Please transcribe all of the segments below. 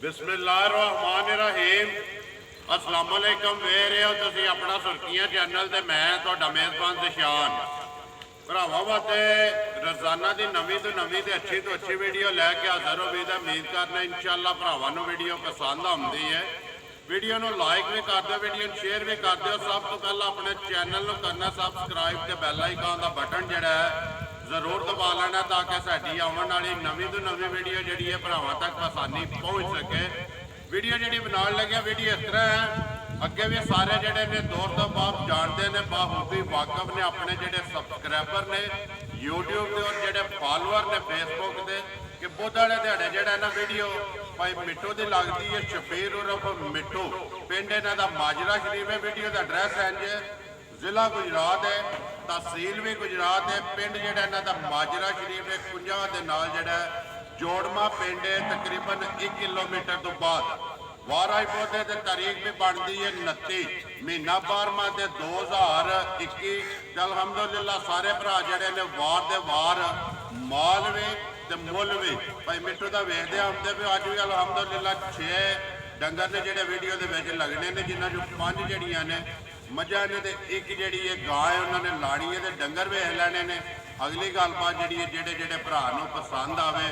बिस्मिल्लाहिर्रहमानिर्रहीम। अस्सलाम वालेकुम। ਵੇਖ ਰਹੇ ਹੋ ਤੁਸੀਂ ਆਪਣਾ ਸੁਰਖੀਆਂ ਚੈਨਲ ਤੇ ਮੈਂ ਤੁਹਾਡਾ ਮੇਜ਼ਬਾਨ ਦਿਸ਼ਾਨ। ਭਰਾਵਾਂ ਵਾਸਤੇ ਰੋਜ਼ਾਨਾ ਦੀ ਨਵੀਂ ਤੋਂ ਨਵੀਂ ਤੇ ਅੱਛੀ ਤੋਂ ਅੱਛੀ ਵੀਡੀਓ ਲੈ ਕੇ ਹਾਜ਼ਰ ਹੋ ਵੀ ਤਾਂ ਉਮੀਦ ਕਰਨਾ ਇਨਸ਼ਾਅੱਲਾ ਭਰਾਵਾਂ ਨੂੰ ਵੀਡੀਓ ਪਸੰਦ ਆਉਂਦੀ ਹੈ। ਵੀਡੀਓ ਨੂੰ ਲਾਈਕ ਵੀ ਕਰ ਦਿਓ, ਵੀਡੀਓ ਨੂੰ ਸ਼ੇਅਰ ਵੀ ਕਰ ਦਿਓ। ਸਭ ਤੋਂ ਪਹਿਲਾਂ ਆਪਣੇ ਚੈਨਲ ਨੂੰ ਕਰਨਾ ਸਬਸਕ੍ਰਾਈਬ ਤੇ ਬੈਲ ਆਈਕਨ ਦਾ ਬਟਨ ਜਿਹੜਾ ਹੈ ਜ਼ਰੂਰ ਦਬਾ ਲੈਣਾ ਤਾਂ ਕਿ ਸਾਡੀ ਆਉਣ ਵਾਲੀ ਨਵੀਂ ਤੋਂ ਨਵੀਂ ਵੀਡੀਓ ਜਿਹੜੀ ਹੈ ਭਰਾਵਾਂ ਤੱਕ ਆਸਾਨੀ ਪਹੁੰਚ ਸਕੇ। ਵੀਡੀਓ ਜਿਹੜੀ ਬਣਾਉਣ ਲੱਗਿਆ ਵੀਡੀਓ ਇਸ ਤਰ੍ਹਾਂ ਹੈ, ਅੱਗੇ ਵੀ ਸਾਰੇ ਜਿਹੜੇ ਨੇ ਦੌਰ ਤੋਂ ਬਾਅਦ ਜਾਣਦੇ ਨੇ, ਬਾਖੂਬੀ ਵਾਕਫ ਨੇ ਆਪਣੇ ਜਿਹੜੇ ਸਬਸਕ੍ਰਾਈਬਰ ਨੇ YouTube ਤੇ ਔਰ ਜਿਹੜੇ ਫਾਲੋਅਰ ਨੇ Facebook ਤੇ ਕਿ ਬੁੱਧ ਵਾਲੇ ਦਿਹਾੜੇ ਜਿਹੜਾ ਨਾ ਵੀਡੀਓ ਭਾਈ ਮਿੱਟੂ ਦੀ ਲੱਗਦੀ ਹੈ। ਸ਼ਬੀਰ ਉਰਫ ਮਿੱਟੂ, ਪਿੰਡ ਇਹਨਾਂ ਦਾ ਮਾਜਰਾ ਸ਼ਰੀਫ ਹੈ। ਵੀਡੀਓ ਦਾ ਐਡਰੈਸ ਹੈ ਜੀ ਜ਼ਿਲ੍ਹਾ ਗੁਜਰਾਤ ਹੈ, ਤਹਿਸੀਲ ਵੀ ਗੁਜਰਾਤ ਹੈ। ਪਿੰਡ ਜਿਹੜਾ ਇਹਨਾਂ ਦਾ ਮਾਜਰਾ ਸ਼ਰੀਫ ਹੈ, 50 ਦੇ ਨਾਲ ਜਿਹੜਾ ਜੋੜਮਾ ਪਿੰਡ ਹੈ, ਤਕਰੀਬਨ 1 ਕਿਲੋਮੀਟਰ ਤੋਂ ਬਾਅਦ। ਵਾਰਾਈ ਪੌਦੇ ਤੇ ਤਾਰੀਖ ਵੀ ਬਣਦੀ ਹੈ 29 ਮਹੀਨਾ 12ਵਾਂ ਤੇ 2021 ਤੇ ਅਲਹਮਦੁਲਿਲਾ ਸਾਰੇ ਭਰਾ ਜਿਹੜੇ ਨੇ ਵਾਰ ਦੇ ਵਾਰ ਮਾਲ ਵੀ ਤੇ ਮੁੱਲ ਵੀ ਭਾਈ ਮਿੱਟੂ ਦਾ ਵੇਖਦੇ ਆਉਂਦੇ ਵੀ ਅੱਜ ਵੀ ਅਲਹਮਦੁਲਿਲਾ 6 ਡੰਗਰ ਨੇ ਜਿਹੜੇ ਵੀਡੀਓ ਦੇ ਵਿੱਚ ਲੱਗਣੇ ਨੇ, ਜਿਨ੍ਹਾਂ ਚੋਂ 5 ਜਿਹੜੀਆਂ ਨੇ ਮੱਝਾਂ ਨੇ ਤੇ ਇੱਕ ਜਿਹੜੀ ਹੈ ਗਾਂ ਹੈ ਉਹਨਾਂ ਨੇ ਲਾਣੀ ਹੈ ਤੇ ਡੰਗਰ ਵੇਖ ਲੈਣੇ ਨੇ। ਅਗਲੀ ਗੱਲਬਾਤ ਜਿਹੜੀ ਹੈ ਜਿਹੜੇ ਭਰਾ ਨੂੰ ਪਸੰਦ ਆਵੇ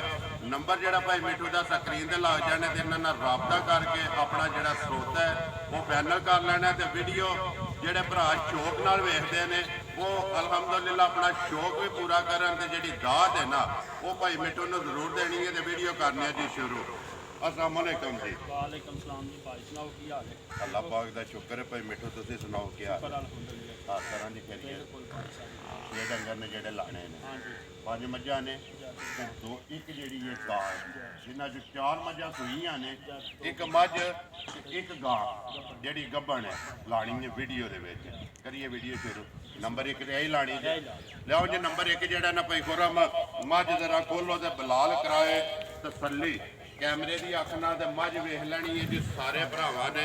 ਨੰਬਰ ਜਿਹੜਾ ਭਾਈ ਮਿੱਠੂ ਦਾ ਸਕਰੀਨ ਤੇ ਲੱਗ ਜਾਣੇ ਤੇ ਇਹਨਾਂ ਨਾਲ ਰਾਬਤਾ ਕਰਕੇ ਆਪਣਾ ਜਿਹੜਾ ਸਰੋਤਾ ਹੈ ਉਹ ਫਾਈਨਲ ਕਰ ਲੈਣਾ। ਤੇ ਵੀਡੀਓ ਜਿਹੜੇ ਭਰਾ ਸ਼ੌਕ ਨਾਲ ਵੇਖਦੇ ਨੇ ਉਹ ਅਲਹਮਦੁਲਿਲਾ ਆਪਣਾ ਸ਼ੌਕ ਵੀ ਪੂਰਾ ਕਰਨ ਤੇ ਜਿਹੜੀ ਦਾਤ ਹੈ ਨਾ ਉਹ ਭਾਈ ਮਿੱਠੂ ਨੂੰ ਜ਼ਰੂਰ ਦੇਣੀ ਹੈ। ਤੇ ਵੀਡੀਓ ਕਰਨੀ ਹੈ ਜੀ ਸ਼ੁਰੂ। अस्सलाम वालेकुम जी। वालेकुम सलाम जी। भाई सुनाओ की हाल है? अल्लाह पाक दा शुक्र है भाई मिठू तुसीं सुनाओ क्या हाल है? अल्हम्दुलिल्लाह। हाँ तरह की खैरियत। ये डंगर ने जेडे लाने ने हाँ जी 5 मझां ने ते दो एक जेडी ये गां है, जिन्हां चों 4 मझां सूईयां ने, एक मझ ते एक गां जेडी गब्बन है लानी है। वीडियो दे विच करिए वीडियो शुरू। नंबर 1 ते यही लानी है। लियाओ जी नंबर 1 जेड़ा ना भाई खुरम मझ जरा खोलो ते बलाल कराए तसल्ली कैमरे की अख नाल ते मझ वेख लैनी है जी। सारे भरावां ने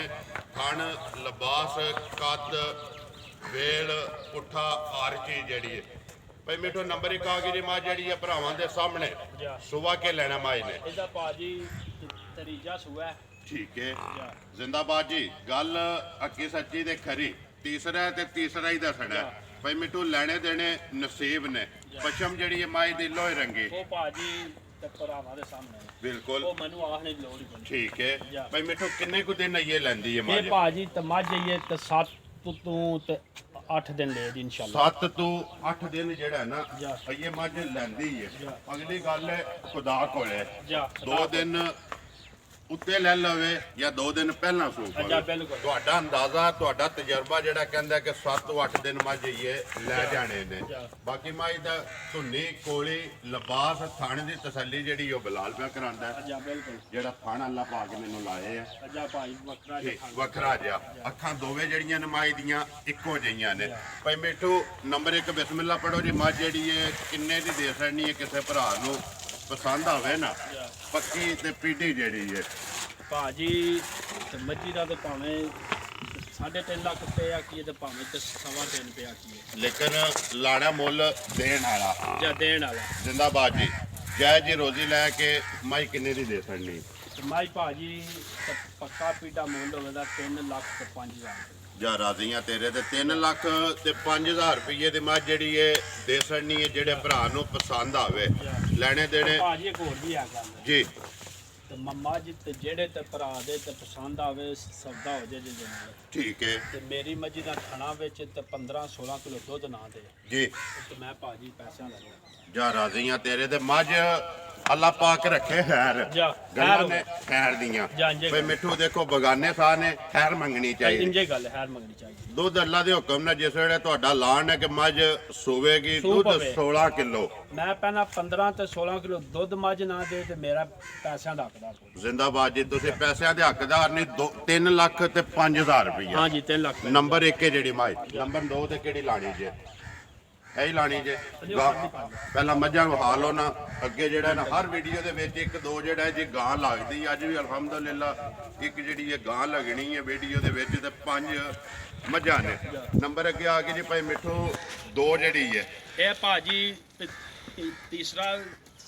थण लिबास कद वेल पुट्ठा हर चीज़ जी है भाई मिठू नंबर 1 आ गई जी। मझ जी भरावां दे सामने सुबह के लेना मझ ने ਇਹਦਾ ਭਾਜੀ ਤਰੀਜਾ ਸੂਆ ਹੈ। ठीक है जिंदाबाद जी। गल अक्की सच्ची ते खरी। तीसरा ते तीसरा ही दसना भाई मिठू लेने देने नसीब ने। पशम जी मझ दी लोहे रंगी ਉਹ ਭਾਜੀ ਤੇ ਭਰਾਵਾਂ ਦੇ ਸਾਹਮਣੇ बिल्कुल ਉਹ ਮੈਨੂੰ ਆਖਣੇ ਦੀ ਲੋੜ ਹੀ ਕੋਈ। ठीक है भाई मिठू किन्ने कुछ दिन ये लेंदी है ਇਹ मझ? ਭਾਜੀ ਤੇ ਮੱਝ ਇਹ ਤੇ 7 ਤੋਂ ਤੇ 8 ਦਿਨ ਲੈ ਦੀ ਇਨਸ਼ਾਅੱਲਾ। 7 ਤੋਂ 8 दिन ਜਿਹੜਾ ਨਾ ਇਹ ਮੱਝ ਲੈਂਦੀ ਹੈ। ਅਗਲੀ ਗੱਲ ਹੈ ਖੁਦਾ ਕੋਲੇ 2 दिन ਉੱਤੇ ਲੈ ਲਵੇ ਜਾਂ 2 दिन ਪਹਿਲਾਂ ਸੂਪ ਬਿਲਕੁਲ ਤੁਹਾਡਾ ਅੰਦਾਜ਼ਾ ਤੁਹਾਡਾ ਤਜਰਬਾ ਜਿਹੜਾ ਕਹਿੰਦਾ ਕਿ 7 ਤੋਂ 8 ਦਿਨ ਮੱਝ ਇਹ ਲੈ ਜਾਣੇ ਨੇ। ਬਾਕੀ ਮੱਝ ਦਾ ਧੁੰਨੀ ਕੋਲੀ ਲਿਬਾਸ ਥਣ ਦੀ ਤਸੱਲੀ ਜਿਹੜੀ ਉਹ ਬਲਾਲ ਪਿਆ ਕਰਾਂਦਾ ਹੈ। ਬਿਲਕੁਲ ਜਿਹੜਾ ਥਣ ਅੱਲਾ ਪਾ ਕੇ ਮੈਨੂੰ ਲਾਏ ਆ ਅੱਜਾ ਭਾਈ ਵੱਖਰਾ ਵੱਖਰਾ ਜਿਹਾ ਅੱਖਾਂ ਦੋਵੇਂ ਜਿਹੜੀਆਂ ਨੇ ਮੱਝ ਦੀਆਂ ਇੱਕੋ ਜਿਹੀਆਂ ਨੇ। ਭਾਈ ਮਿੱਠੂ ਨੰਬਰ 1 ਬਿਸਮਿਲ੍ਲਾ ਪੜੋ ਜੀ। ਮੱਝ ਜਿਹੜੀ ਹੈ ਕਿੰਨੇ ਦੀ ਦੇ ਸਕਣੀ ਹੈ ਕਿਸੇ ਭਰਾ ਨੂੰ ਪਸੰਦ ਆਵੇ ਨਾ ਪੱਕੀ ਤੇ ਪੀਢੀ ਜਿਹੜੀ ਹੈ ਭਾਜੀ ਤੇ ਮੱਝੀ ਦਾ ਤੇ ਭਾਵੇਂ 3.5 ਲੱਖ ਰੁਪਏ ਆਖੀਏ ਤੇ ਭਾਵੇਂ ਤੇ 3.5 ਰੁਪਏ ਆਖੀਏ, ਲੇਕਿਨ ਲਾਣਾ ਮੁੱਲ ਦੇਣ ਵਾਲਾ ਜਾਂ ਦੇਣ ਵਾਲਾ। ਜਿੰਦਾਬਾਦ ਜੀ। ਜੈ ਜੀ ਰੋਜ਼ੀ ਲੈ ਕੇ ਮਾਈ ਕਿੰਨੇ ਦੀ ਦੇ ਸਕਣੀ? ਤੇ ਮਾਈ ਭਾਜੀ ਤੇ ਪੱਕਾ ਪੀਟਾ ਮੁੱਲ ਹੋਵੇਗਾ 3 ਲੱਖ ਤੇ 5,000। ਜਾਂ ਰਾਜ਼ੀਆਂ ਤੇਰੇ ਤੇ 3 ਲੱਖ ਤੇ 5,000 ਰੁਪਏ ਦੀ ਮੱਝ ਜਿਹੜੀ ਹੈ ਦੇ ਸਕਣੀ ਹੈ ਜਿਹੜੇ ਭਰਾ ਨੂੰ ਪਸੰਦ ਆਵੇ। ਲੈਣੇ ਦੇਣੇ ਭਾਜੀ ਇੱਕ ਹੋਰ ਵੀ ਆ ਗੱਲ ਜੀ ਤੇ ਮੱਝ ਤੇ ਜਿਹੜੇ ਤੇ ਭਰਾ ਦੇ ਤੇ ਪਸੰਦ ਆਵੇ ਸੌਦਾ ਹੋ ਜੇ ਜੀ ਨਾਲ। ਠੀਕ ਹੈ ਤੇ ਮੇਰੀ ਮੱਝ ਦਾ ਖਾਣਾ ਵਿੱਚ ਤੇ 15-16 ਕਿਲੋ ਦੁੱਧ ਨਾ ਦੇ ਜੀ ਤੇ ਮੈਂ ਭਾਜੀ ਪੈਸਿਆਂ ਦਾ ਲਿਆ। ਜਾਂ ਰਾਜ਼ੀਆਂ ਤੇਰੇ ਤੇ ਮੱਝ ਅੱਲਾ ਪਾਕ ਰੱਖੇ ਖੈਰ ਗੱਲਾਂ ਨੇ ਖੈਰ ਦੀਆਂ। ਬਈ ਮਿੱਠੂ ਦੇਖੋ ਬਗਾਨੇ ਸਾਹ ਨੇ ਖੈਰ ਮੰਗਣੀ ਚਾਹੀਦੀ। ਇੰਜੇ ਗੱਲ ਖੈਰ ਮੰਗਣੀ ਚਾਹੀਦੀ। ਦੁੱਧ ਅੱਲਾ ਦੇ ਹੁਕਮ ਨਾਲ ਜਿਸ ਵੇਲੇ ਤੁਹਾਡਾ ਲਾਣ ਹੈ ਕਿ ਮੱਝ ਸੋਵੇਗੀ ਦੁੱਧ 16 ਕਿਲੋ ਮੈਂ ਪਹਿਲਾਂ 15 ਤੇ 16 ਕਿਲੋ ਦੁੱਧ ਮੱਝ ਨਾ ਦੇ ਤੇ ਮੇਰਾ ਪੈਸਿਆਂ ਦਾ ਹੱਕਦਾਰ। ਜ਼ਿੰਦਾਬਾਦ ਜੀ। ਤੁਸੀਂ ਪੈਸਿਆਂ ਦੇ ਹੱਕਦਾਰ ਨਹੀਂ। 3 ਲੱਖ ਤੇ 5,000 ਰੁਪਏ। ਹਾਂਜੀ 3 ਲੱਖ। ਨੰਬਰ 1 ਹੈ ਜਿਹੜੀ ਮੱਝ। ਨੰਬਰ 2 ਤੇ ਕਿਹੜੀ ਲਾਣੀ ਜੇ? ਇਹੀ ਲਾਣੀ ਜੇ। ਪਹਿਲਾਂ ਮੱਝਾਂ ਵਿਖਾ ਲਓ ਨਾ ਅੱਗੇ ਜਿਹੜਾ ਨਾ ਹਰ ਵੀਡੀਓ ਦੇ ਵਿੱਚ 1-2 ਜਿਹੜਾ ਜੀ ਗਾਂ ਲੱਗਦੀ। ਅੱਜ ਵੀ ਅਲਹਮਦੁਲਿਲਾ ਇੱਕ ਜਿਹੜੀ ਇਹ ਗਾਂ ਲੱਗਣੀ ਹੈ ਵੀਡੀਓ ਦੇ ਵਿੱਚ ਤੇ 5 ਮੱਝਾਂ ਨੇ। ਨੰਬਰ ਅੱਗੇ ਆ ਗਈ ਜੀ ਭਾਈ ਮਿੱਠੂ 2 ਜਿਹੜੀ ਹੈ ਇਹ ਭਾਜੀ ਤੀਸਰਾ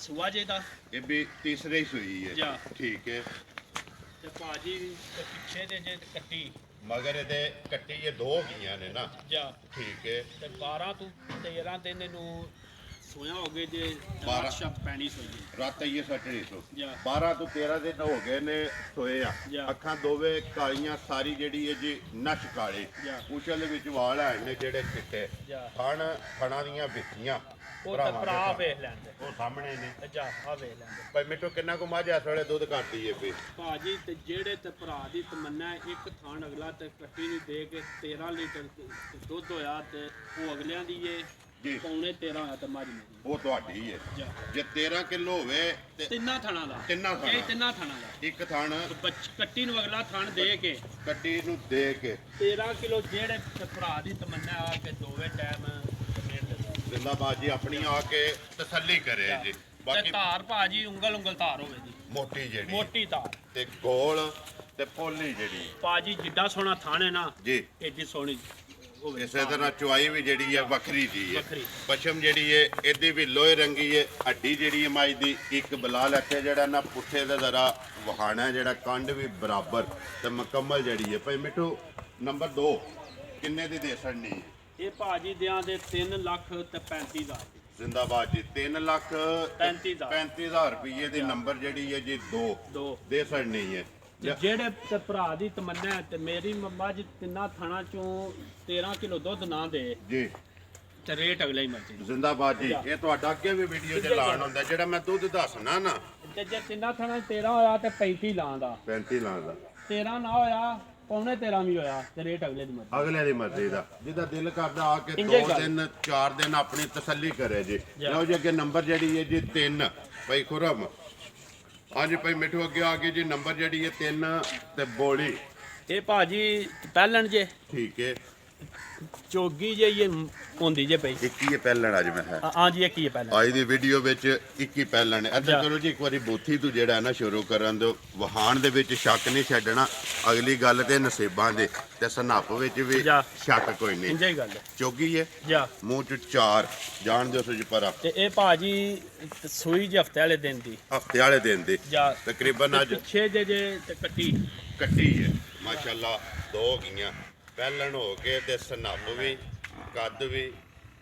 ਸੂਆ ਜੇ ਦਾ ਇਹ ਵੀ ਤੀਸਰੇ ਹੀ ਸੂਈ ਹੈ। ਠੀਕ ਹੈ ਤੇ ਭਾਜੀ ਤੇ ਪਿੱਛੇ ਦੇ ਜੇ ਕੱਟੀ ਮਗਰ ਇਹਦੇ ਕੱਟੀ ਇਹ ਦੋ ਗਈਆਂ ਨੇ ਨਾ। ਜਾਂ ਠੀਕ ਹੈ। ਤੇ 12 ਤੋਂ 13 ਦਿਨ ਇਹਨੂੰ ਸੋਇਆ ਹੋ ਗਏ ਜੇ 12 ਸ਼ਬ ਪੈਣੀ ਸੋਈ ਰਾਤ ਇਹ ਸੱਟਣੀ ਸੋ ਜਾਂ 12 ਤੋਂ 13 ਦਿਨ ਹੋ ਗਏ ਨੇ ਸੋਏ ਆ। ਜਾਂ। ਅੱਖਾਂ ਦੋਵੇਂ ਕਾਲੀਆਂ, ਸਾਰੀ ਜਿਹੜੀ ਹੈ ਜੀ ਨਸ਼ ਕਾਲੀ, ਜਾਂ। ਉਛਲ ਦੇ ਵਿੱਚ ਵਾਲ ਹੈ ਨੇ ਜਿਹੜੇ ਚਿੱਟੇ, ਜਾਂ। ਥਣਾ ਦੀਆਂ ਵਿੱਚੀਆਂ ਉਹ ਤਾਂ ਭਰਾ ਵੇਖ ਲੈਂਦੇ ਉਹ ਸਾਹਮਣੇ ਨੇ। ਜਾਂ ਆ ਵੇਖ ਲੈਂਦੇ ਭਾਈ ਮਿੱਟੂ ਕਿੰਨਾ ਕੁ ਮੱਝ ਇਸ ਵੇਲੇ ਦੁੱਧ ਕਰਦੀ ਏ ਪਈ? ਭਾਜੀ ਤੇ ਜਿਹੜੇ ਤੇ ਭਰਾ ਦੀ ਤਮੰਨਾ ਹੈ, ਇੱਕ ਥਾਣ ਅਗਲਾ ਤੇ ਕੱਟੀ ਨੂੰ ਦੇ ਕੇ 13 ਲੀਟਰ ਦੁੱਧ ਹੋਇਆ ਤੇ ਉਹ ਅਗਲਿਆਂ ਦੀ ਏ ਜੀ। ਪੌਣੇ 13 ਹੋਇਆ ਤੇ ਮੱਝ ਮੇਰੀ ਉਹ ਤੁਹਾਡੀ ਹੈ। ਜਾਂ। ਜੇ 13 ਕਿਲੋ ਹੋਵੇ ਤੇ ਤਿੰਨਾਂ ਥਾਣਾ ਦਾ ਤਿੰਨਾਂ ਥਾਣਾ। ਇਹ ਤਿੰਨਾਂ ਥਾਣਾ ਦਾ ਇੱਕ ਥਣ ਕੱਟੀ ਨੂੰ ਅਗਲਾ ਥਾਣ ਦੇ ਕੇ ਕੱਟੀ ਨੂੰ ਦੇ ਕੇ 13 ਕਿਲੋ ਜਿਹੜੇ ਤੇ ਭਰਾ ਦੀ ਤਮੰਨਾ ਆ ਕੇ ਦੋਵੇਂ ਟਾਈਮ ਕਮੇਟ ਦੇ ਦਿਓ। ਜ਼ਿੰਦਾਬਾਦ ਜੀ ਆਪਣੀ ਆ ਕੇ ਤਸੱਲੀ ਕਰੇ ਜੀ। ਤੇ ਬਾਕੀ ਧਾਰ ਭਾਜੀ ਉਂਗਲ ਧਾਰ ਹੋਵੇ ਜੀ, ਮੋਟੀ ਜਿਹੜੀ ਮੋਟੀ ਧਾਰ ਤੇ ਗੋਲ ਤੇ ਪੋਲੀ ਜਿਹੜੀ ਭਾਜੀ ਜਿੱਡਾ ਸੋਹਣਾ ਥਾਣ ਹੈ ਨਾ ਜੀ, ਏਡੀ ਸੋਹਣੀ ਹੋਵੇ। ਇਸੇ ਤਰ੍ਹਾਂ ਚੁਆਈ ਵੀ ਜਿਹੜੀ ਹੈ ਵੱਖਰੀ ਜੀ ਹੈ। ਵੱਖਰੀ। ਪਸ਼ਮ ਜਿਹੜੀ ਹੈ ਇਹਦੀ ਵੀ ਲੋਹੇ ਰੰਗੀ ਹੈ। ਹੱਡੀ ਜਿਹੜੀ ਹੈ ਮਾਈ ਦੀ ਇੱਕ ਬਲਾਲ ਇੱਥੇ ਜਿਹੜਾ ਨਾ ਪੁੱਠੇ ਦਾ ਜ਼ਰਾ ਵਹਾਣਾ ਜਿਹੜਾ ਕੰਡ ਵੀ ਬਰਾਬਰ ਤੇ ਮੁਕੰਮਲ ਜਿਹੜੀ ਹੈ। ਭਾਈ ਮਿੱਠੂ ਨੰਬਰ 2 ਕਿੰਨੇ ਦੀ ਦੇ ਸੜਨੀ ਹੈ? ਇਹ ਭਾਜੀ ਦਿਆਂ ਦੇ 3 ਲੱਖ ਤੇ 35,000 ਜ਼ਿੰਦਾਬਾਦ ਜੀ 3 ਲੱਖ 35,000 ਰੁਪਏ ਦੀ ਨੰਬਰ ਜਿਹੜੀ ਹੈ ਜੀ 2 ਦੇ ਸੜਨੀ ਹੈ। ਤੇ ਜਿਹੜੇ ਤੇ ਭਰਾ ਦੀ ਤਮੰਨਾ ਹੈ ਤੇ ਮੇਰੀ ਮੰਮਾ ਜੀ ਤਿੰਨਾਂ ਥਾਣਾ ਚੋਂ 13 ਕਿਲੋ ਦੁੱਧ ਨਾ ਦੇ ਜੀ ਤੇ ਰੇਟ ਅਗਲੇ ਹੀ ਮਰਜ਼ੀ ਜ਼ਿੰਦਾਬਾਦ ਜੀ। ਇਹ ਤੁਹਾਡਾ ਅੱਗੇ ਵੀ ਵੀਡੀਓ 'ਚ ਲਾਣ ਹੁੰਦਾ ਜਿਹੜਾ ਮੈਂ ਦੁੱਧ ਦੱਸਣਾ ਨਾ। ਤੇ ਜੇ ਤਿੰਨਾਂ ਥਾਣਾ 13 ਹੋਇਆ ਤੇ 35 ਲਾਂ ਦਾ, 35 ਲਾਂ ਦਾ 13 ਨਾ ਹੋਇਆ ਪੌਣੇ 13 ਵੀ ਹੋਇਆ ਤੇ ਰੇਟ ਅਗਲੇ ਦੀ ਮਰਜ਼ੀ। ਅਗਲੇ ਦੀ ਮਰਜ਼ੀ ਦਾ, ਜਿਹਦਾ ਦਿਲ ਕਰਦਾ ਆ ਕੇ ਇੰਜੇ 2 ਕਰ। ਦਿਨ 4 ਦਿਨ ਆਪਣੀ ਤਸੱਲੀ ਕਰੇ ਜੀ। ਜਾ। ਲਓ ਜੀ ਅੱਗੇ ਨੰਬਰ ਜਿਹੜੀ ਹੈ ਜੀ 3 ਭਾਈ ਖੁਰਮ। ਹਾਂਜੀ ਭਾਈ ਮਿੱਠੂ ਅੱਗੇ ਆ ਗਏ ਜੀ ਨੰਬਰ ਜਿਹੜੀ ਹੈ 3 ਤੇ ਬੋਲੀ। ਇਹ ਭਾਜੀ ਪਹਿਲਣ ਜੇ ਠੀਕ ਹੈ। ਚੋਗੀ ਜੇ ਇਹ ਹੁੰਦੀ ਜੇ ਪਈ। 21 ਪਹਿਲਣ ਅੱਜ ਮੈਂ ਹੈ। ਹਾਂ ਜੀ ਇਹ ਕੀ ਹੈ ਪਹਿਲਣ? ਅੱਜ ਦੀ ਵੀਡੀਓ ਵਿੱਚ 21 ਪਹਿਲਣ ਹੈ। ਅੱਛਾ ਚਲੋ ਜੀ ਇੱਕ ਵਾਰੀ ਬੂਥੀ ਤੋਂ ਜਿਹੜਾ ਹੈ ਨਾ ਸ਼ੁਰੂ ਕਰਨ ਦਿਓ। ਵਹਾਣ ਦੇ ਵਿੱਚ ਸ਼ੱਕ ਨਹੀਂ ਛੱਡਣਾ। ਅਗਲੀ ਗੱਲ ਤੇ ਨਸੀਬਾਂ ਦੇ ਤੇ ਸਨੱਪ ਵਿੱਚ ਵੀ ਜਾ। ਸ਼ੱਕ ਕੋਈ ਨਹੀਂ। ਇੰਜੇ ਹੀ ਗੱਲ ਹੈ ਚੋਗੀ ਹੈ ਜਾ। ਮੂੰਹ ਚ 4 ਜਾਣ ਦਿਓ ਸੁਝ ਪਰ ਤੇ ਇਹ ਭਾਜੀ ਸੂਈ ਜੇ ਹਫਤੇ ਵਾਲੇ ਦਿਨ ਦੀ ਹਫਤੇ ਵਾਲੇ ਦਿਨ ਦੇ ਜਾ। ਤਕਰੀਬਨ ਅੱਜ ਪਿੱਛੇ ਜੇ ਤੇ ਕੱਟੀ ਕੱਟੀ ਹੈ ਮਾਸ਼ਾਅੱਲਾ 2 ਗਈਆਂ ਪਹਿਲਣ ਹੋ ਕੇ ਤੇ ਸਨੱਪ ਵੀ ਕੱਦ ਵੀ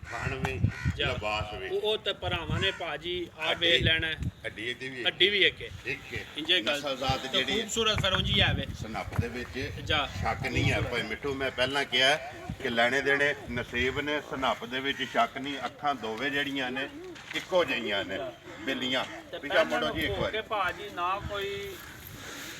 ਖਾਣ ਵੀ ਜਾ। ਲਿਬਾਸ ਵੀ ਉਹ ਤੇ ਭਰਾਵਾਂ ਨੇ ਭਾਜੀ ਆ ਵੇਖ ਲੈਣਾ ਹੈ। ਹੱਡੀ ਦੀ ਵੀ ਅੱਡੀ ਵੀ ਇੱਕ ਹੈ ਇੱਕ ਹੈ। ਇੰਜੇ ਗੱਲ ਨਸਲਜ਼ਾਤ ਤੇ ਜਿਹੜੀ ਹੈ ਖੂਬਸੂਰਤ ਫਿਰ ਉਂਝ ਹੀ ਆਵੇ ਸਨੱਪ ਦੇ ਵਿੱਚ ਜਾ। ਸ਼ੱਕ ਨਹੀਂ ਹੈ। ਭਾਈ ਮਿੱਠੂ ਮੈਂ ਪਹਿਲਾਂ ਕਿਹਾ ਕਿ ਲੈਣੇ ਦੇਣੇ ਨਸੀਬ ਨੇ। ਸਨੱਪ ਦੇ ਵਿੱਚ ਸ਼ੱਕ ਨਹੀਂ। ਅੱਖਾਂ ਦੋਵੇਂ ਜਿਹੜੀਆਂ ਨੇ ਇੱਕੋ ਜਿਹੀਆਂ ਨੇ ਬਿੱਲੀਆਂ। ਤੇ ਪਿਛਾ ਮੁੜੋ ਜੀ ਇੱਕ ਹੋ ਵਾਰੀ। ਕੇ ਭਾਜੀ ਨਾ ਕੋਈ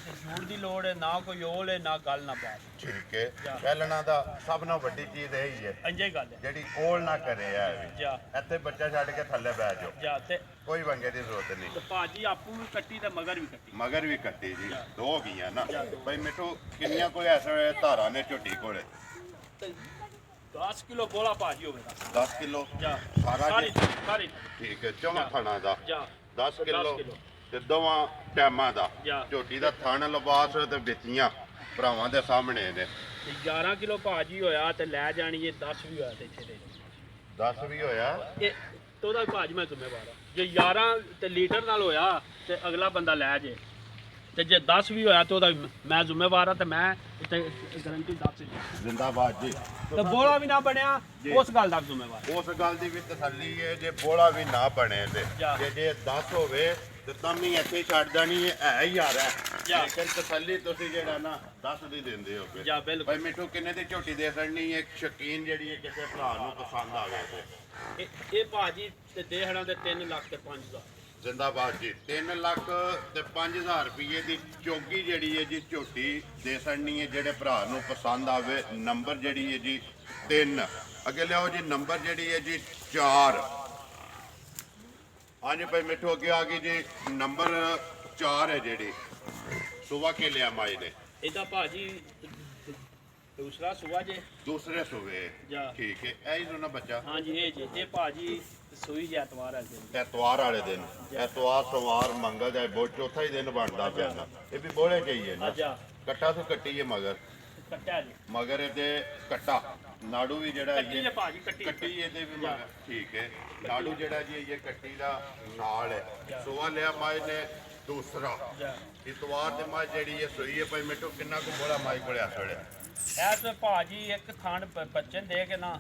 ਝੂਠ ਦੀ ਲੋੜ ਹੈ, ਨਾ ਕੋਈ ਓਲ ਹੈ, ਨਾ ਗੱਲ ਨਾ ਬਾਤ। ਠੀਕ ਹੈ। ਜਾ। ਪਹਿਲਣਾ ਦਾ ਸਭ ਨਾਲੋਂ ਵੱਡੀ ਚੀਜ਼ ਇਹ ਹੀ ਹੈ ਇੰਜੇ ਗੱਲ ਹੈ ਜਿਹੜੀ ਓਲ ਨਾ ਕਰੇ ਆ ਜਾ। ਇੱਥੇ ਬੱਚਾ ਛੱਡ ਕੇ ਥੱਲੇ ਬਹਿ ਜਾਓ। ਜਾ। ਤੇ ਕੋਈ ਵੰਗੇ ਦੀ ਜ਼ਰੂਰਤ ਨਹੀਂ। ਭਾਜੀ ਆਪੂ ਵੀ ਕੱਟੀ ਤੇ ਮਗਰ ਵੀ ਕੱਟੀ। ਮਗਰ ਵੀ ਕੱਟੀ ਜੀ 2 ਗਈਆਂ ਨਾ। ਜਾ, ਦੋ। ਭਾਈ ਮਿੱਠੂ ਕਿੰਨੀਆਂ ਕੋਈ ਐਸੇ ਧਾਰਾਂ ਨੇ ਝੋਟੀ ਕੋਲੇ? 10 ਕਿਲੋ ਬੋਲਾ ਭਾਜੀ ਹੋਵੇਗਾ। 10 ਕਿਲੋ ਜਾ। ਸਾਰਾ ਸਾਰੀ ਜੀ। ਸਾਰੀ ਠੀਕ ਹੈ। ਚੌਵਾਂ ਥਾਣਾ ਦਾ ਜਾ। 10 ਕਿਲੋ ਕਿਲੋ। ਤੇ ਦੋਵਾਂ ਟੈਮਾਂ ਦਾ ਜਾ। ਝੋਟੀ ਦਾ ਥਣ ਲਿਬਾਸ ਤੇ ਵਿੱਚੀਆਂ ਭਰਾਵਾਂ ਦੇ ਸਾਹਮਣੇ ਨੇ। ਤੇ 11 ਕਿਲੋ ਭਾਜੀ ਹੋਇਆ ਤੇ ਲੈ ਜਾਣੀ ਇਹ 10 ਵੀ ਹੋਇਆ ਤੇ ਇੱਥੇ ਦੇ 10 ਵੀ ਹੋਇਆ। ਇਹ ਤੇ ਉਹਦਾ ਭਾਜ ਮੈਂ ਜ਼ਿੰਮੇਵਾਰ ਆ। ਜੇ 11 ਤੇ ਲੀਟਰ ਨਾਲ ਹੋਇਆ ਤੇ ਅਗਲਾ ਬੰਦਾ ਲੈ ਜੇ ਤੇ ਜੇ 10 ਵੀ ਹੋਇਆ ਤੇ ਉਹਦਾ ਮੈਂ ਜ਼ਿੰਮੇਵਾਰ ਆ ਤੇ ਮੈਂ ਤੇ ਗਾਰੰਟੀ 10 ਦੀ। ਜ਼ਿੰਦਾਬਾਦ ਜੀ। ਤੇ ਬੋਲਾ ਵੀ ਨਾ ਬਣਿਆ ਜੀ। ਉਸ ਗੱਲ ਦਾ ਜ਼ਿੰਮੇਵਾਰ। ਉਸ ਗੱਲ ਦੀ ਵੀ ਤਸੱਲੀ ਹੈ ਜੇ ਬੋਲਾ ਵੀ ਨਾ ਬਣੇ ਤੇ ਜਾ। ਜੇ 10 ਹੋਵੇ ਤੇ ਤਾਂ ਵੀ ਇੱਥੇ ਛੱਡ ਜਾਣੀ ਹੈ ਹੀ ਯਾਰ ਹੈ। ਜਾ। ਲੇਕਿਨ ਤਸੱਲੀ ਤੁਸੀਂ ਜਿਹੜਾ ਨਾ 10 ਦੀ ਦਿੰਦੇ ਹੋ। ਜਾ ਬਿਲਕੁਲ। ਭਾਈ ਮਿੱਠੂ ਕਿੰਨੇ ਦੀ ਝੋਟੀ ਦੇ ਸਕਣੀ ਹੈ? ਇੱਕ ਸ਼ੌਕੀਨ ਜਿਹੜੀ ਹੈ ਕਿਸੇ ਭਰਾ ਨੂੰ ਪਸੰਦ ਆਵੇ ਤੇ ਇਹ ਭਾਜੀ ਤੇ ਦੇਹੜਾਂ ਦੇ 3 ਲੱਖ ਤੇ 5,000। ਜ਼ਿੰਦਾਬਾਦ ਜੀ। 3 ਲੱਖ ਤੇ 5,000 ਰੁਪਏ ਦੀ ਚੌਗੀ ਜਿਹੜੀ ਹੈ ਜੀ ਝੋਟੀ ਦੇ ਸਕਣੀ ਹੈ ਜਿਹੜੇ ਭਰਾ ਨੂੰ ਪਸੰਦ ਆਵੇ। ਨੰਬਰ ਜਿਹੜੀ ਹੈ ਜੀ 3। ਅੱਗੇ ਲਿਆਓ ਜੀ ਨੰਬਰ ਜਿਹੜੀ ਹੈ ਜੀ 4। ਹਾਂਜੀ ਭਾਈ ਮਿੱਠੂ ਅੱਗੇ ਆ ਗਈ ਜੀ ਨੰਬਰ 4 ਹੈ ਜਿਹੜੀ ਸੁਬਾ ਕੇ ਲਿਆ ਮਾਈ ਨੇ। ਇਹਦਾ ਭਾਜੀ ਦੂਸਰਾ ਸੁਆ ਜੇ ਦੂਸਰੇ ਸੂਬੇ। ਜਾ। ਠੀਕ ਹੈ। ਇਹ ਹੀ ਨਾ ਬੱਚਾ ਹਾਂਜੀ ਇਹ ਜੇ ਇਹ ਭਾਜੀ ਸੂਈ ਜੇ ਐਤਵਾਰ ਆ ਜੇ। ਐਤਵਾਰ ਵਾਲੇ ਦਿਨ ਐਤਵਾਰ ਸੋਮਵਾਰ ਮੰਗਲ ਦਾ ਚੌਥਾ ਹੀ ਦਿਨ ਬਣਦਾ ਪਿਆ ਨਾ। ਇਹ ਵੀ ਬੋਲੇ ਚਾਹੀਏ ਨਾ। ਅੱਛਾ ਕੱਟਾ ਤੋਂ ਕੱਟੀ ਹੈ ਮਗਰ ਕੱਟਿਆ ਜੀ। ਮਗਰ ਇਹਦੇ ਕੱਟਾ ਨਾੜੂ ਵੀ ਜਿਹੜਾ ਕੱਟੀ ਜੇ ਭਾਜੀ ਕੱਟੀ। ਕੱਟੀ ਇਹਦੇ ਵੀ ਮਗਰ। ਠੀਕ ਹੈ। ਨਾੜੂ ਜਿਹੜਾ ਜੀ ਇਹ ਕੱਟੀ ਦਾ ਨਾਲ ਹੈ। ਸੋਆ ਲਿਆ ਮਾਈ ਨੇ ਦੂਸਰਾ ਜਾ ਇਤਵਾਰ ਤੇ ਮੱਝ ਜਿਹੜੀ ਹੈ ਸੂਈ ਹੈ ਭਾਈ ਮਿੱਠੂ ਕਿੰਨਾ ਕੁ ਬੋਲਾ ਮਾਈ ਕੋਲੇ ਆ ਸੜੇ ਐ ਤੇ ਭਾਜੀ ਇੱਕ ਥਾਣ ਬੱਚੇ ਦੇ ਕੇ ਨਾ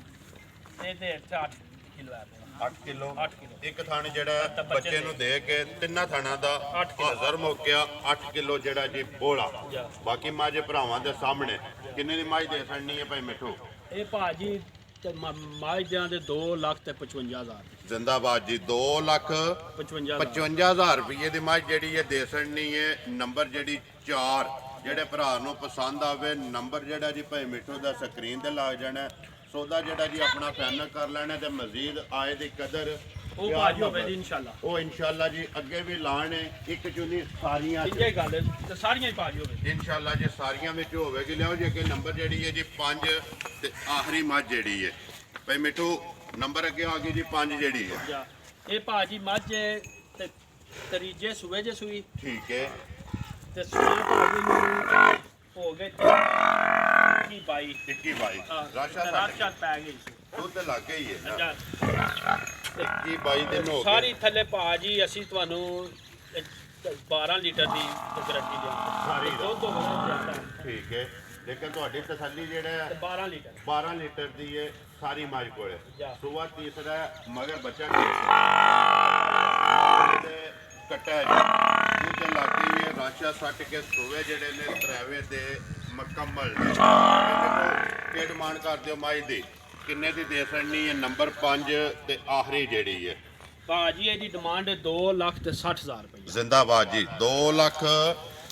ਇਹਦੇ 8 ਕਿਲੋ ਆ 8 ਕਿਲੋ 8 ਕਿਲੋ ਇੱਕ ਥਣ ਜਿਹੜਾ ਤਾਂ ਬੱਚੇ ਬੱਚੇ ਨੂੰ ਦੇ ਕੇ ਤਿੰਨਾਂ ਥਣਾਂ ਦਾ ਅੱਠ ਕਿੱਲੋ। ਹਾਜ਼ਰ ਮੁੱਕਿਆ 8 ਕਿਲੋ ਜਿਹੜਾ ਜੀ ਬੋਲਾ ਜਾ। ਬਾਕੀ ਮਾਝੇ ਭਰਾਵਾਂ ਦੇ ਸਾਹਮਣੇ ਕਿੰਨੇ ਦੀ ਮਾਝ ਦੇ ਛੜਨੀ ਹੈ ਭਾਈ ਮਿੱਠੂ ਇਹ ਭਾਜੀ ਤੇ ਮਾਝਿਆਂ ਦੇ 2,55,000 ਜ਼ਿੰਦਾਬਾਦ ਜੀ 2,55,000 55,000 ਰੁਪਏ ਦੀ ਮਾਝ ਜਿਹੜੀ ਹੈ ਦੇ ਛੜਨੀ ਹੈ ਨੰਬਰ ਜਿਹੜੀ 4 ਜਿਹੜੇ ਭਰਾ ਨੂੰ ਪਸੰਦ ਆਵੇ ਨੰਬਰ ਜਿਹੜਾ ਜੀ ਭਾਈ ਮਿੱਠੂ ਦਾ ਸਕਰੀਨ ਤੇ ਲੱਗ ਜਾਣਾ ਸੌਦਾ ਜਿਹੜਾ ਜੀ ਆਪਣਾ ਫਾਈਨਲ ਕਰ ਲੈਣਾ ਤੇ ਮਜ਼ੀਦ ਆਏ ਦੀ ਕਦਰ ਉਹ ਭਾਜੀ ਹੋਵੇ ਜੀ ਇਨਸ਼ਾਅੱਲਾ ਉਹ ਇਨਸ਼ਾਅੱਲਾ ਜੀ ਅੱਗੇ ਵੀ ਲਾਣੇ ਇੱਕ ਚੁਣੀ ਸਾਰੀਆਂ ਇੰਜੇ ਗੱਲ ਹੈ ਤੇ ਸਾਰੀਆਂ ਹੀ ਭਾਜੀ ਹੋਵੇ ਇਨਸ਼ਾਅੱਲਾ ਜੀ ਸਾਰੀਆਂ ਵਿੱਚ ਹੋਵੇਗੀ ਲਿਆਓ ਜੀ ਅੱਗੇ ਨੰਬਰ ਜਿਹੜੀ ਹੈ ਜੀ 5 ਤੇ ਆਖਰੀ ਮੱਝ ਜਿਹੜੀ ਹੈ ਭਾਈ ਮਿੱਠੂ ਨੰਬਰ ਅੱਗੇ ਆ ਗਈ ਜੀ 5 ਜਿਹੜੀ ਹੈ ਜਾ ਇਹ ਭਾਜੀ ਮੱਝ ਤੇ ਤਰੀਜੇ ਸੂਏ ਜੇ ਸੂਈ ਠੀਕ ਹੈ ਤੇ ਸੂਏ ਭਾਜੀ ਨੂੰ ਹੋ ਗਏ 22 ਟਿੱਕੀ ਬਾਈ ਰਾਸ਼ਾ ਰਾਸ਼ਾ ਪੈ ਗਈ ਦੁੱਧ ਲੱਗ ਗਈ ਹੈ ਨਾ ਜਾ ਟਿੱਕੀ ਬਾਈ ਦਿਨ ਹੋ ਗਏ ਸਾਰੀ ਥੱਲੇ ਭਾਜੀ ਅਸੀਂ ਤੁਹਾਨੂੰ 12 ਲੀਟਰ ਦੀ ਗਾਰੰਟੀ ਦਿਆਂਗੇ ਸਾਰੀ ਦਾ। ਦੁੱਧ ਹੋਵੇ ਜ਼ਿਆਦਾ ਠੀਕ ਹੈ ਲੇਕਿਨ ਤੁਹਾਡੀ ਤਸੱਲੀ ਜਿਹੜਾ ਤੇ 12 ਲੀਟਰ 12 ਲੀਟਰ ਦੀ ਹੈ ਸਾਰੀ ਮੱਝ ਕੋਲੇ ਜਾ। ਸੁਬਾ ਤੀਸਰਾ ਹੈ, ਮਗਰ ਬੱਚਾ ਤੇ ਕੱਟਾ ਹੈ ਜੀ ਤੇ ਲੱਗੀ ਹੈ ਰਾਸ਼ਾ ਸੱਟ ਕੇ ਸੋਵੇ ਜਿਹੜੇ ਨੇ ਤਰਾਵੇ ਤੇ ਮੁਕੰਮਲ ਨੇ ਕੀ ਡਿਮਾਂਡ ਕਰਦੇ ਹੋ ਮੱਝ ਦੀ ਕਿੰਨੇ ਦੀ ਦੇ ਸਕਣੀ ਹੈ ਨੰਬਰ 5 ਤੇ ਆਖਰੀ ਜਿਹੜੀ ਹੈ ਭਾਜੀ ਇਹਦੀ ਡਿਮਾਂਡ 2,60,000 ਰੁਪਏ ਜ਼ਿੰਦਾਬਾਦ ਜੀ 2 ਲੱਖ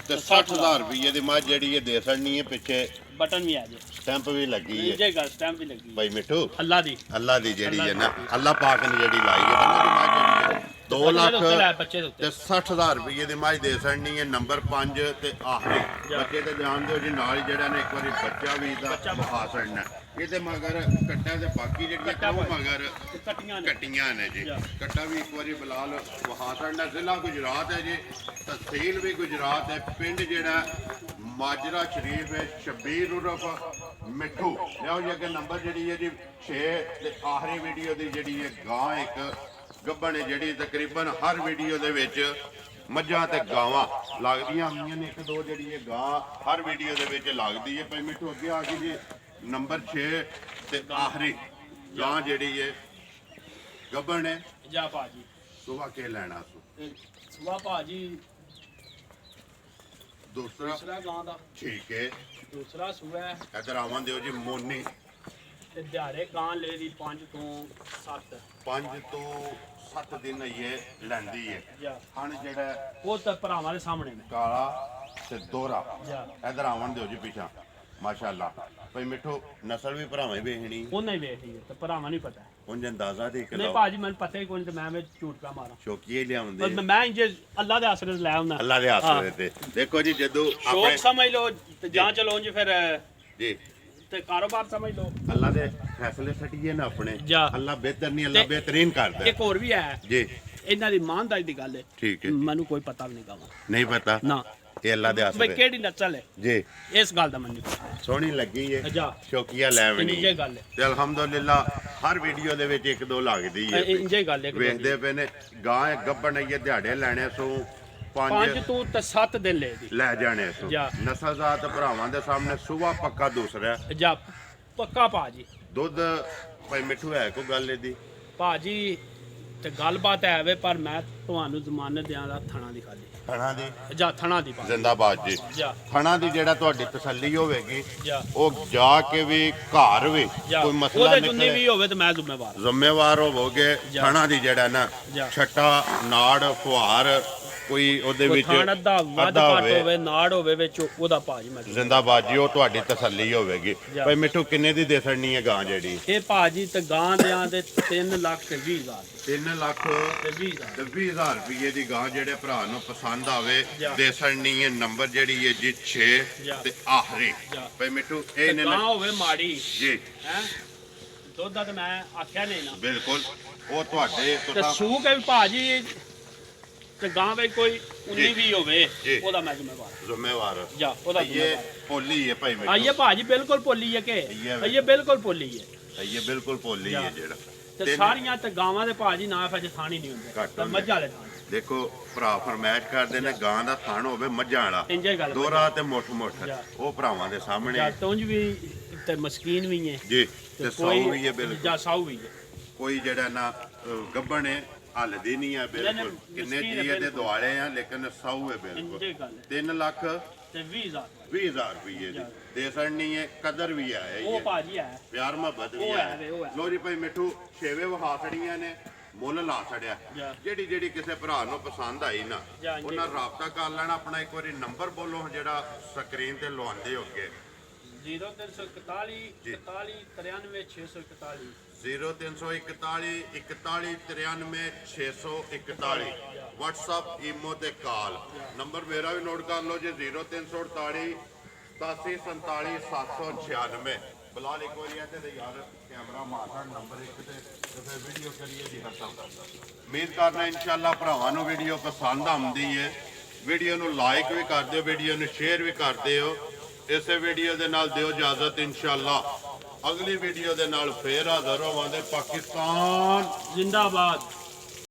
ਤੇ 60,000 ਰੁਪਏ ਦੀ ਮੱਝ ਜਿਹੜੀ ਹੈ ਦੇ ਸਕਣੀ ਹੈ ਪਿੱਛੇ ਬਟਨ ਵੀ ਆ ਜੇ ਸਟੈਂਪ ਵੀ ਲੱਗੀ ਹੈ ਇੰਜੇ ਗੱਲ ਸਟੈਂਪ ਵੀ ਲੱਗੀ ਭਾਈ ਮਿੱਠੂ ਅੱਲਾ ਦੀ ਅੱਲਾ ਦੀ ਜਿਹੜੀ ਹੈ ਨਾ ਅੱਲਾ ਪਾਕ ਨੇ ਜਿਹੜੀ ਲਾਈ ਹੈ ਬੰਦੇ ਦੀ ਮੱਝ ਜਿਹੜੀ ਹੈ 2 ਲੱਖ ਬੱਚੇ ਦੇ ਉੱਤੇ ਤੇ 60,000 ਰੁਪਏ ਦੀ ਮੱਝ ਦੇ ਸਕਣੀ ਹੈ ਨੰਬਰ 5 ਤੇ ਆਖਰੀ ਬੱਚੇ ਤੇ ਜਾਣ ਦਿਓ ਜੀ ਨਾਲ ਹੀ ਜਿਹੜਾ ਨੇ ਇੱਕ ਵਾਰੀ ਬੱਚਾ ਵੀ ਦਾ ਵਿਖਾ ਛੱਡਣਾ ਇਹਦੇ ਮਗਰ ਕੱਟਾ ਤੇ ਬਾਕੀ ਜਿਹੜੀਆਂ ਉਹ ਮਗਰ ਤੇ ਕੱਟੀਆਂ ਨੇ ਕੱਟੀਆਂ ਨੇ ਜੀ ਕੱਟਾ ਵੀ ਇੱਕ ਵਾਰੀ ਬਲਾਲ ਵਿਖਾ ਛੱਡਣਾ ਜ਼ਿਲ੍ਹਾ ਗੁਜਰਾਤ ਹੈ ਜੀ ਤਹਿਸੀਲ ਵੀ ਗੁਜਰਾਤ ਹੈ ਪਿੰਡ ਜਿਹੜਾ ਮਾਜਰਾ ਸ਼ਰੀਫ ਹੈ ਸ਼ਬੀਰ ਉਰਫ ਮਿੱਠੂ ਲਿਆਓ ਜੀ ਅੱਗੇ ਨੰਬਰ ਜਿਹੜੀ ਹੈ ਜੀ 6 ਤੇ ਆਖਰੀ ਵੀਡੀਓ ਦੀ ਜਿਹੜੀ ਹੈ ਗਾਂ ਇੱਕ ਗੱਭਣ ਹੈ ਜਿਹੜੀ ਤਕਰੀਬਨ ਹਰ ਵੀਡੀਓ ਦੇ ਵਿੱਚ ਮੱਝਾਂ ਤੇ ਗਾਵਾਂ ਲੱਗਦੀਆਂ ਹੁੰਦੀਆਂ ਨੇ ਇੱਕ ਦੋ ਜਿਹੜੀ ਹੈ ਗਾਂ ਹਰ ਵੀਡੀਓ ਦੇ ਵਿੱਚ ਲੱਗਦੀ ਹੈ ਭਾਈ ਮਿੱਠੂ ਅੱਗੇ ਆ ਗਈ ਜੀ ਨੰਬਰ 6 ਤੇ ਆਖਰੀ ਗਾਂ ਜਿਹੜੀ ਹੈ ਗੱਭਣ ਹੈ ਜਾ ਭਾਜੀ ਸੁਬਾ ਕੇ ਲੈਣਾ ਸੋ ਸੁਆ ਭਾਜੀ ਦੂਸਰਾ ਗਾਂ ਦਾ ਠੀਕ ਹੈ ਦੂਸਰਾ ਸੂਆ ਹੈ ਇਧਰ ਆਵਾਂ ਦਿਓ ਜੀ ਮੋਨੀ ਤੇ ਦਿਹਾੜੇ ਗਾਂ ਲੈ ਦੀ 5 ਤੋਂ 7 5 ਤੋਂ 7 ਦਿਨ ਇਹ ਲੈਂਦੀ ਹੈ ਜਾ ਹਣ ਜਿਹੜਾ ਉਹ ਤਾਂ ਭਰਾਵਾਂ ਦੇ ਸਾਹਮਣੇ ਨੇ ਕਾਲਾ ਤੇ ਦੋਰਾ ਜਾ ਇਧਰ ਆਵਣ ਦਿਓ ਜੀ ਪਿਛਾ ਮਾਸ਼ਾਅੱਲਾ ਭਾਈ ਮਿੱਠੂ ਨਸਲ ਵੀ ਭਰਾਵਾਂ ਹੀ ਵੇਖਣੀ ਉਹਨੇ ਵੇਖੀ ਤੇ ਭਰਾਵਾਂ ਨਹੀਂ ਪਤਾ ਉਂਝ ਅੰਦਾਜ਼ਾ ਦੇ ਕੇ ਨਹੀਂ ਲਾਓ ਭਾਜੀ ਮੈਨੂੰ ਪਤਾ ਹੀ ਕੋਈ ਨਹੀਂ ਤੇ ਮੈਂ ਵਿੱਚ ਝੂਠ ਪਿਆ ਮਾਰਾਂ ਸ਼ੌਕੀਏ ਲਿਆਉਂਦੇ ਪਰ ਮੈਂ ਇੰਜੇ ਅੱਲਾ ਦੇ ਆਸਰੇ ਲੈ ਆਉਣਾ ਅੱਲਾ ਦੇ ਆਸਰੇ ਤੇ ਦੇਖੋ ਜੀ ਜਦੋਂ ਸ਼ੌਕ ਆਪਣੇ ਸਮਝ ਲਓ ਤੇ ਜਾਂ ਚਲੋ ਉਂਝ ਫਿਰ ਜੀ ਤੇ ਕਾਰੋਬਾਰ ਸਮਝ ਲਓ ਅੱਲਾ ਦੇ ਫੈਸਲੇ ਸਟੀਏ ਨਾ ਆਪਣੇ ਜਾ। ਅੱਲਾ ਬਿਹਤਰ ਨਹੀਂ ਅੱਲਾ ਤੇ ਬਿਹਤਰੀਨ ਕਰਦਾ ਹੈ। ਇੱਕ ਹੋਰ ਵੀ ਹੈ ਜੀ ਇਹਨਾਂ ਦੀ ਇਮਾਨਦਾਰੀ ਦੀ ਗੱਲ ਹੈ ਠੀਕ ਹੈ ਮੈਨੂੰ ਕੋਈ ਪਤਾ ਵੀ ਨਹੀਂ ਗਾਵਾਂ ਨਹੀਂ ਪਤਾ ਨਾ ਇਹ ਅੱਲਾ ਦੇ ਬਈ ਆਸਰੇ ਕਿਹੜੀ ਨਸਲ ਹੈ ਜੀ ਇਸ ਗੱਲ ਦਾ ਮੈਨੂੰ ਨਹੀਂ ਪਤਾ ਸੋਹਣੀ ਲੱਗੀ ਹੈ ਜਾ ਸ਼ੌਕੀਆ ਲੈਵਣੀ ਇੰਜੇ ਗੱਲ ਹੈ ਤੇ ਅਲਹਮਦੁਲਿਲਾ ਹਰ ਵੀਡੀਓ ਦੇ ਵਿੱਚ ਇੱਕ ਦੋ ਲੱਗਦੀ ਹੈ ਇੰਜੇ ਗੱਲ ਹੈ ਵੇਖਦੇ ਪਏ ਨੇ ਗਾਂ ਗੱਬਣ ਇਹ ਦਿਹਾੜੇ ਲੈਣੇ ਸੋ 5 5 ਤੋਂ ਤੇ 7 ਦਿਨ ਲੈ ਦੀ ਲੈ ਜਾਣੇ ਸੋ ਜਾ। ਨਸਲਜ਼ਾਤ ਭਰਾਵਾਂ ਦੇ ਸਾਹਮਣੇ ਸੁਬਾ ਪੱਕਾ ਦੂਸਰਾ ਜਾ ਪੱਕਾ ਭਾਜੀ ਦੁੱਧ ਭਾਈ ਮਿੱਠੂ ਹੈ ਕੋਈ ਗੱਲ ਇਹਦੀ ਭਾਜੀ ਤੇ ਗੱਲਬਾਤ ਹੈ ਵੇ ਪਰ ਮੈਂ ਤੁਹਾਨੂੰ ਜ਼ਮਾਨਤ ਦਿਆਂ ਦਾ ਥਣਾ ਦੀ ਖਾਲੀ ਥਣਾ ਦੀ ਜਾ ਥਣਾ ਦੀ ਭਾਜੀ ਜ਼ਿੰਦਾਬਾਦ ਜੀ ਜਾ ਥਣਾ ਦੀ ਜਿਹੜਾ ਤੁਹਾਡੀ ਤਸੱਲੀ ਹੋਵੇਗੀ ਜਾ ਉਹ ਜਾ ਕੇ ਵੀ ਘਰ ਵੀ ਜਾ ਕੋਈ ਮਸਲਾ ਉਹਦੇ ਜੁੰਨੀ ਨਿਕਲੇ ਵੀ ਹੋਵੇ ਤੇ ਮੈਂ ਜ਼ਿੰਮੇਵਾਰ ਜ਼ਿੰਮੇਵਾਰ ਹੋਵੋਗੇ ਜਾ। ਥਣਾ ਦੀ ਜਿਹੜਾ ਨਾ ਜਾ। ਛੱਟਾ ਨਾੜ ਫੁਹਾਰ ਕੋਈ ਉਹਦੇ ਕੋਈ ਵਿੱਚ ਥਾਣ ਅੱਧਾ ਵੱਧ ਅੱਧਾ ਘੱਟ ਹੋਵੇ। ਹੋਵੇ ਨਾੜ ਹੋਵੇ ਵਿੱਚ ਉਹਦਾ ਭਾਜੀ ਮੈਂ ਜ਼ਿੰਦਾਬਾਦ ਜੀ ਉਹ ਤੁਹਾਡੀ ਤਸੱਲੀ ਹੋਵੇਗੀ ਜਾ। ਭਾਈ ਮਿੱਠੂ ਕਿੰਨੇ ਦੀ ਦੇ ਸਕਣੀ ਹੈ ਗਾਂ ਜਿਹੜੀ ਇਹ ਭਾਜੀ ਤੇ ਗਾਂ ਦਿਆਂ ਦੇ 3,20,000 3 ਲੱਖ ਤੇ 20,000 ਤੇ 20,000 ਰੁਪਏ ਦੀ ਗਾਂ ਜਿਹੜੇ ਭਰਾ ਨੂੰ ਪਸੰਦ ਆਵੇ ਜਾ। ਦੇ ਸਕਣੀ ਹੈ ਨੰਬਰ ਜਿਹੜੀ ਹੈ ਜੀ 6 ਜਾ। ਤੇ ਆਖਰੀ ਜਾ। ਭਾਈ ਮਿੱਠੂ ਤੇ ਇਹ ਨੇ ਗਾਂ ਹੋਵੇ ਮਾੜੀ ਜੀ ਹੈ ਦੁੱਧ ਦਾ ਤੇ ਮੈਂ ਆਖਿਆ ਨਹੀਂ ਨਾ ਬਿਲਕੁਲ ਉਹ ਤੁਹਾਡੇ ਤੇ ਤੁਸੀਂ ਸੂ ਕੇ ਵੀ ਭਾਜੀ ਤੇ ਗਾਂ ਵਿੱਚ ਕੋਈ 19 ਵੀ ਹੋਵੇ ਜੀ। ਉਹਦਾ ਮੈਂ ਜ਼ਿੰਮੇਵਾਰ ਜ਼ਿੰਮੇਵਾਰ ਜਾ ਉਹਦਾ ਇਹ ਜ਼ਿੰਮੇਵਾਰ ਪੋਲੀ ਹੈ ਭਾਈ ਮਿੱਠੂ ਆਈਏ ਭਾਜੀ ਬਿਲਕੁਲ ਭੁੱਲੀ ਹੈ ਕਿ ਆਈਏ। ਆਈਏ ਬਿਲਕੁਲ ਭੁੱਲੀ ਹੈ ਇਹ ਬਿਲਕੁਲ ਪੋਲੀ ਹੈ ਜਾ। ਜਿਹੜਾ ਤੇ ਤਿੰਨ- ਸਾਰੀਆਂ ਤੇ ਗਾਵਾਂ ਦੇ ਭਾਜੀ ਨਾ ਫਿਰ ਥਾਣੀ ਨਹੀਂ ਹੁੰਦੇ ਘੱਟ ਤੇ ਹੁੰਦੇ। ਮੱਝਾਂ ਵਾਲੇ ਥਾਣੀ ਦੇਖੋ ਭਰਾ ਫਰਮਾਇਸ਼ ਕਰਦੇ ਨੇ ਗਾਂ ਦਾ ਥਣ ਹੋਵੇ ਮੱਝਾਂ ਵਾਲਾ ਇੰਜੇ ਗੱਲ ਦੋਹਰਾ ਤੇ ਮੁੱਠ ਜਾ। ਉਹ ਭਰਾਵਾਂ ਦੇ ਸਾਹਮਣੇ ਜਾਂ ਤੁੰਜ ਵੀ ਤੇ ਮਸਕੀਨ ਵੀ ਹੈ ਜੀ ਤੇ ਸੌ ਵੀ ਹੈ ਬਿਲਕੁਲ ਜਾਂ ਸਾਊ ਵੀ ਹੈ ਕੋਈ ਜਿਹੜਾ ਨਾ ਗੱਬਣ ਹੈ ਹੱਲਦੀ ਨਹੀਂ ਹੈ ਬਿਲਕੁਲ ਕਿੰਨੇ ਮਸਕੀਨ ਹੈ ਜੀ ਇਹਦੇ ਬਿਲਕੁਲ। ਦੁਆਲੇ ਆ ਲੇਕਿਨ ਸੌ ਹੈ ਬਿਲਕੁਲ ਇੰਜੇ ਗੱਲ ਹੈ 3 ਲੱਖ ਤੇ 20000 20,000 ਰੁਪਏ ਦੀ ਦੇ ਸੜਨੀ ਹੈ ਕਦਰ ਵੀ ਹੈ ਉਹ ਭਾਜੀ ਹੈ ਪਿਆਰ ਮੁਹੱਬਤ ਵੀ ਉਹ ਹੈ ਹੈ ਵੇ, ਉਹ ਹੈ। ਲੋ ਜੀ ਭਾਈ ਮਿੱਠੂ ਛੇਵੇਂ ਵਹਾ ਛੜੀਆਂ ਨੇ ਮੁੱਲ ਲਾ ਛੜਿਆ ਜਾ। ਜਿਹੜੀ ਕਿਸੇ ਭਰਾ ਨੂੰ ਪਸੰਦ ਆਈ ਨਾ ਜਾ, ਜੀ। ਉਹਨਾਂ ਰਾਬਤਾ ਕਰ ਲੈਣਾ ਆਪਣਾ ਇੱਕ ਵਾਰੀ ਨੰਬਰ ਬੋਲੋ ਜਿਹੜਾ ਸਕਰੀਨ ਤੇ ਲਵਾਉਂਦੇ ਹੋਗੇ 0341 ਜੀ। 41 93 641 0341 41 93 641 WhatsApp ਈਮੋ ਤੇ ਕਾਲ ਨੰਬਰ ਮੇਰਾ ਵੀ ਨੋਟ ਕਰ ਲਓ ਜੀ 0348 87 47 796 ਬਲਾਲ ਇੱਕ ਵਾਰੀ ਇੱਥੇ ਤੇ ਯਾਰ ਕੈਮਰਾ ਮਾਰਦਾ ਨੰਬਰ 1 ਤੇ ਫਿਰ ਵੀਡੀਓ ਕਰੀਏ ਜੀ ਹੱਥਾਂ ਉਮੀਦ ਕਰਨਾ ਇਨਸ਼ਾਅੱਲਾ ਭਰਾਵਾਂ ਨੂੰ ਵੀਡੀਓ ਪਸੰਦ ਆਉਂਦੀ ਹੈ ਵੀਡੀਓ ਨੂੰ ਲਾਈਕ ਵੀ ਕਰ ਦਿਓ ਵੀਡੀਓ ਨੂੰ ਸ਼ੇਅਰ ਵੀ ਕਰ ਦਿਓ ਇਸੇ ਵੀਡੀਓ ਦੇ ਨਾਲ ਦਿਓ ਇਜਾਜ਼ਤ ਇਨਸ਼ਾਅੱਲਾ ਅਗਲੀ ਵੀਡੀਓ ਦੇ ਨਾਲ ਫੇਰ ਹਾਜ਼ਰ ਹੋਵਾਂਗੇ ਪਾਕਿਸਤਾਨ ਜ਼ਿੰਦਾਬਾਦ